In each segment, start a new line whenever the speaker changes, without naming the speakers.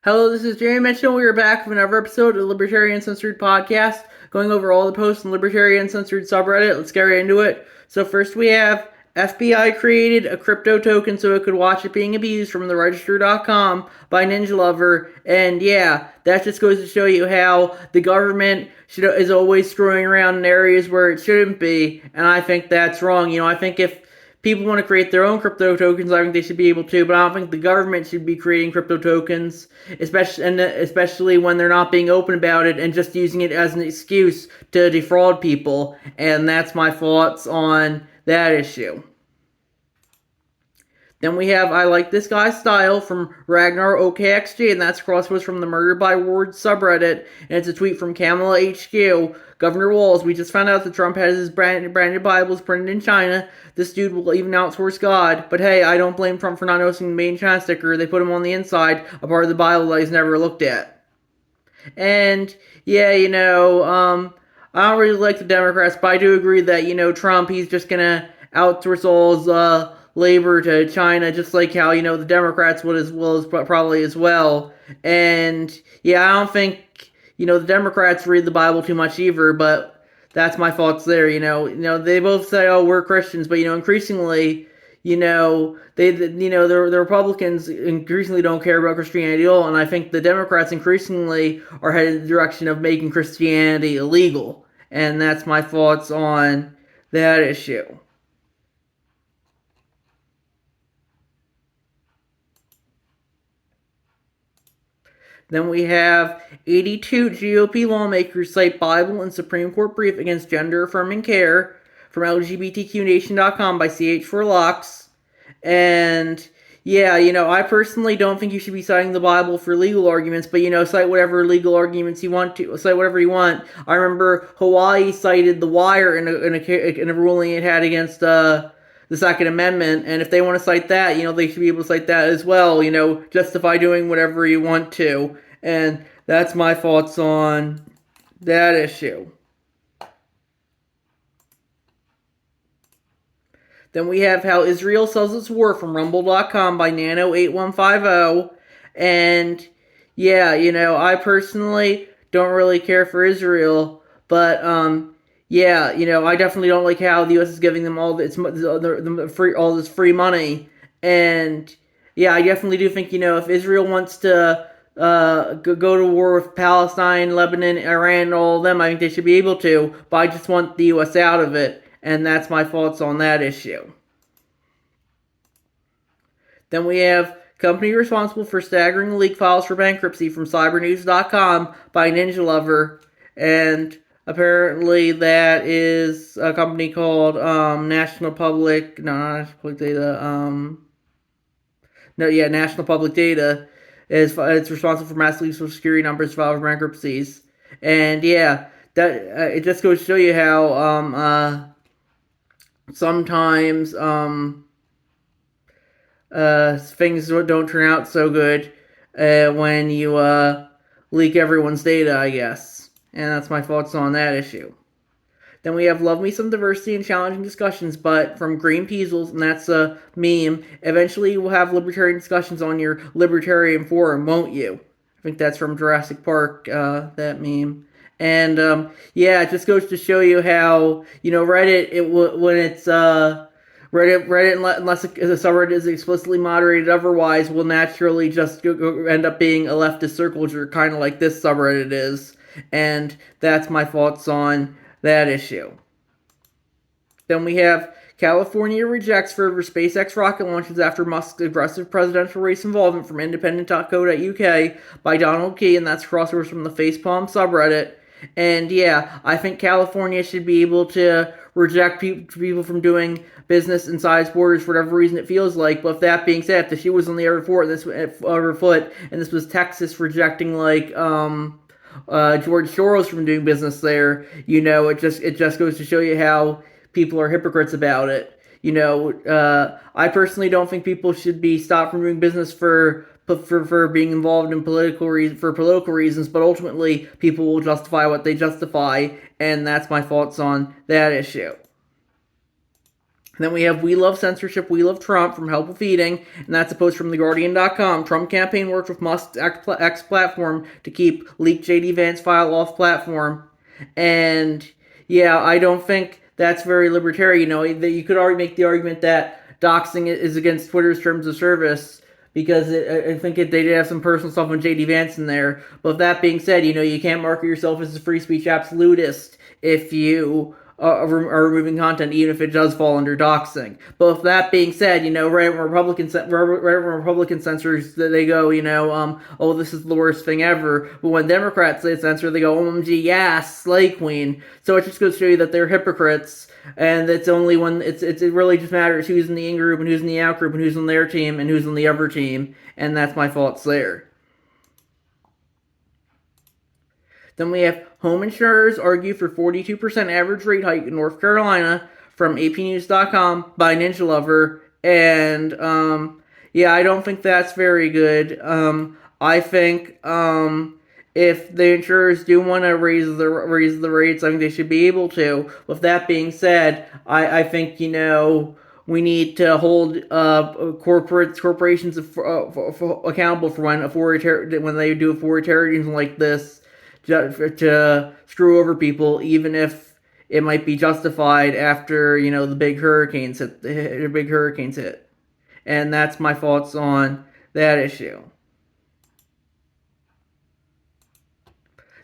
Hello, this is Jeremy Mitchell. We are back with another episode of the Libertarian Uncensored podcast, going over all the posts on the Libertarian Uncensored subreddit. Let's get right into it. So first we have FBI created a crypto token so it could watch it being abused from the register.com by Ninja Lover. And yeah, that just goes to show you how the government is always screwing around in areas where it shouldn't be. And I think that's wrong. I think if people want to create their own crypto tokens, I think they should be able to, but I don't think the government should be creating crypto tokens, especially when they're not being open about it and just using it as an excuse to defraud people. And that's my thoughts on that issue. Then we have I Like This Guy's Style from Ragnar OKXG, and that's crosswords from the Murder by Ward subreddit. And it's a tweet from Kamala HQ. Governor Walz, we just found out that Trump has his branded Bibles printed in China. This dude will even outsource God. But hey, I don't blame Trump for not noticing the Made in China sticker. They put him on the inside, a part of the Bible that he's never looked at. And yeah, I don't really like the Democrats, but I do agree that, Trump, he's just gonna outsource all his labor to China, just like how, the Democrats would as well as probably as well. And yeah, I don't think, the Democrats read the Bible too much either, but that's my thoughts there. They both say, oh, we're Christians, but, increasingly, the Republicans increasingly don't care about Christianity at all, and I think the Democrats increasingly are headed in the direction of making Christianity illegal, and that's my thoughts on that issue. Then we have 82 GOP lawmakers cite Bible and Supreme Court brief against gender affirming care from LGBTQNation.com by CH4Locks. And yeah, I personally don't think you should be citing the Bible for legal arguments, but cite whatever legal arguments you want to, cite whatever you want. I remember Hawaii cited The Wire in a ruling it had against the Second Amendment, and if they want to cite that, they should be able to cite that as well. Justify doing whatever you want to, and that's my thoughts on that issue. Then we have How Israel Sells Its War from Rumble.com by Nano8150. And yeah, I personally don't really care for Israel, but yeah, I definitely don't like how the U.S. is giving them all all this free money, and yeah, I definitely do think if Israel wants to go to war with Palestine, Lebanon, Iran, all of them, I think they should be able to, but I just want the U.S. out of it, and that's my thoughts on that issue. Then we have Company responsible for staggering leak files for bankruptcy from cybernews.com by Ninja Lover, and apparently that is a company called National Public, no, not National Public Data, National Public Data it's responsible for mass leaks of security numbers filed for bankruptcies. And yeah, that it just goes to show you how sometimes things don't turn out so good when you leak everyone's data, I guess. And that's my thoughts on that issue. Then we have Love Me Some Diversity and Challenging Discussions, but from Green Peasels, and that's a meme. Eventually you will have libertarian discussions on your libertarian forum, won't you? I think that's from Jurassic Park, that meme. And yeah, it just goes to show you how, Reddit, when it's Reddit, unless the subreddit is explicitly moderated otherwise, will naturally just end up being a leftist circle jerk, kind of like this subreddit is. And that's my thoughts on that issue. Then we have California rejects further SpaceX rocket launches after Musk's aggressive presidential race involvement from independent.co.uk by Donald Key, and that's crosswords from the Facepalm subreddit. And yeah, I think California should be able to reject people from doing business inside its borders for whatever reason it feels like. But if that being said, if the shoe was on the other foot, and this was Texas rejecting George Soros from doing business there, it just goes to show you how people are hypocrites about it. I personally don't think people should be stopped from doing business for being involved in political reasons, but ultimately people will justify what they justify, and that's my thoughts on that issue. And then we have We Love Censorship, We Love Trump from Helpful Feeding, and that's a post from TheGuardian.com. Trump campaign works with Musk's X platform to keep leaked JD Vance file off platform. And yeah, I don't think that's very libertarian. You could already make the argument that doxing is against Twitter's terms of service because I think they did have some personal stuff on JD Vance in there. But with that being said, you can't market yourself as a free speech absolutist if you are removing content, even if it does fall under doxing. But with that being said, right when Republican censors, they go, oh, this is the worst thing ever. But when Democrats say censor, they go, OMG, yes, Slay Queen. So it just goes to show you that they're hypocrites, and it's only when it really just matters who's in the in group and who's in the out group and who's on their team and who's on the other team, and that's my thoughts there. Then we have home insurers argue for 42% average rate hike in North Carolina from APnews.com by Ninja Lover. And yeah, I don't think that's very good. I think if the insurers do want to raise the rates, I think they should be able to. With that being said, I think we need to hold corporations accountable for when they do authoritarianism like this to screw over people, even if it might be justified after the big hurricanes hit. And that's my thoughts on that issue.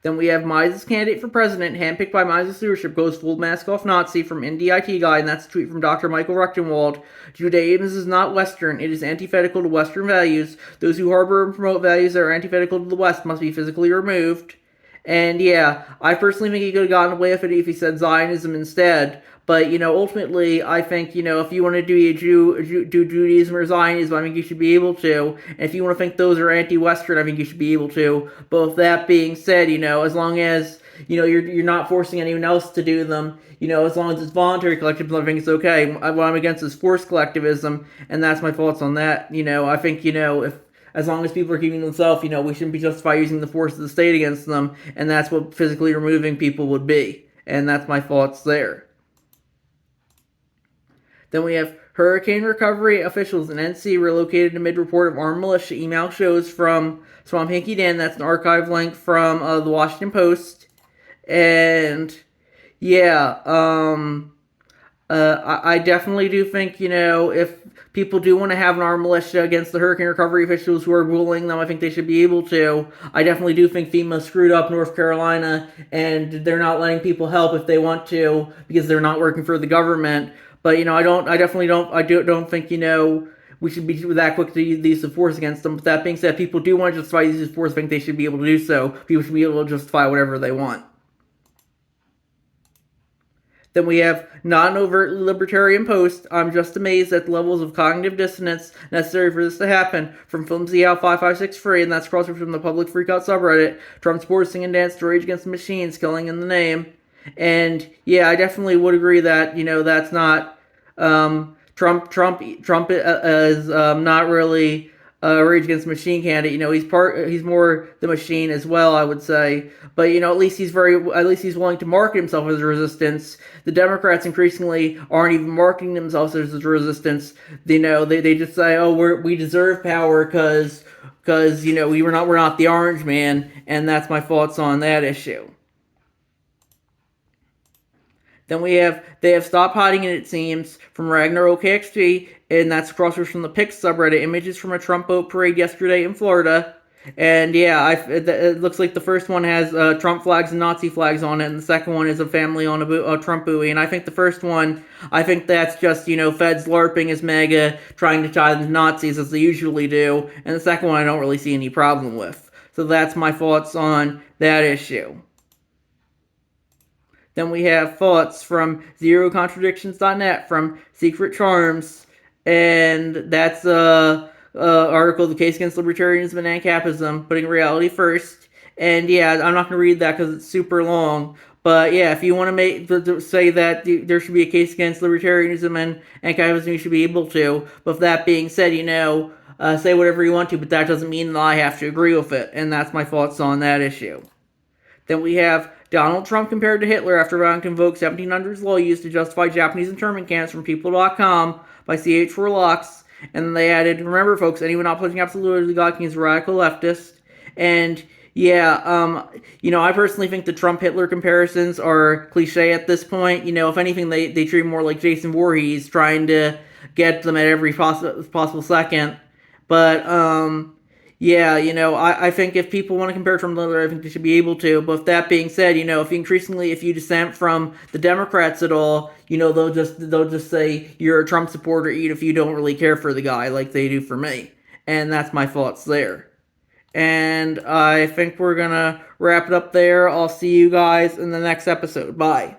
Then we have Mises candidate for president, handpicked by Mises leadership, goes full mask off Nazi from Indie IT Guy, and that's a tweet from Dr. Michael Rechtenwald. Judaism is not Western. It is antithetical to Western values. Those who harbor and promote values that are antithetical to the West must be physically removed. And yeah, I personally think he could have gotten away with it if he said Zionism instead. But ultimately, I think if you want to do Judaism or Zionism, I think you should be able to. And if you want to think those are anti-Western, I think you should be able to. But with that being said, as long as you're not forcing anyone else to do them, as long as it's voluntary collectivism, I think it's okay. What I'm against is forced collectivism, and that's my thoughts on that. I think if as long as people are keeping themselves, we shouldn't be justified using the force of the state against them, and that's what physically removing people would be. And that's my thoughts there. Then we have hurricane recovery officials in NC relocated amid report of armed militia. Email shows from Swamp Hanky Dan. That's an archive link from the Washington Post. And yeah, I definitely do think, if people do want to have an armed militia against the hurricane recovery officials who are ruling them, I think they should be able to. I definitely do think FEMA screwed up North Carolina, and they're not letting people help if they want to because they're not working for the government. But I don't think we should be that quick to use the force against them. But that being said, people do want to justify use of force. I think they should be able to do so. People should be able to justify whatever they want. Then we have not an overtly libertarian post. I'm just amazed at the levels of cognitive dissonance necessary for this to happen. From Flimsy Out 5563, and that's crossed from the public freakout subreddit. Trump sports sing and dance to Rage Against the Machines, killing in the name. And yeah, I definitely would agree that that's not Trump is not really Rage Against the Machine candidate. He's more the machine as well, I would say. But at least he's willing to market himself as a resistance. The Democrats increasingly aren't even marketing themselves as a resistance. They just say, oh, we deserve power because we're not the orange man, and that's my thoughts on that issue. Then they have stopped hiding it seems, from Ragnar OKXG, and that's crossers from the Pix subreddit, images from a Trump boat parade yesterday in Florida. And yeah, it looks like the first one has Trump flags and Nazi flags on it, and the second one is a family on a Trump buoy. And I think the first one, that's just, feds LARPing as MAGA, trying to tie them to Nazis as they usually do. And the second one I don't really see any problem with. So that's my thoughts on that issue. Then we have thoughts from ZeroContradictions.net from Secret Charms, and that's article, The Case Against Libertarianism and ANCAPism, Putting Reality First. And yeah, I'm not going to read that because it's super long. But yeah, if you want to say that there should be a case against libertarianism and ANCAPism, you should be able to. But with that being said, say whatever you want to, but that doesn't mean that I have to agree with it. And that's my thoughts on that issue. Then we have Donald Trump compared to Hitler after Iran invoked 1700s law used to justify Japanese internment camps from People.com by CH4Lux. And then they added, remember, folks, anyone not opposing absolutely God is a radical leftist. And yeah, I personally think the Trump-Hitler comparisons are cliche at this point. If anything, they treat more like Jason Voorhees trying to get them at every possible second. But, yeah, I think if people want to compare Trump to Hitler, I think they should be able to. But with that being said, if you dissent from the Democrats at all, they'll just say you're a Trump supporter even if you don't really care for the guy like they do for me. And that's my thoughts there. And I think we're gonna wrap it up there. I'll see you guys in the next episode. Bye.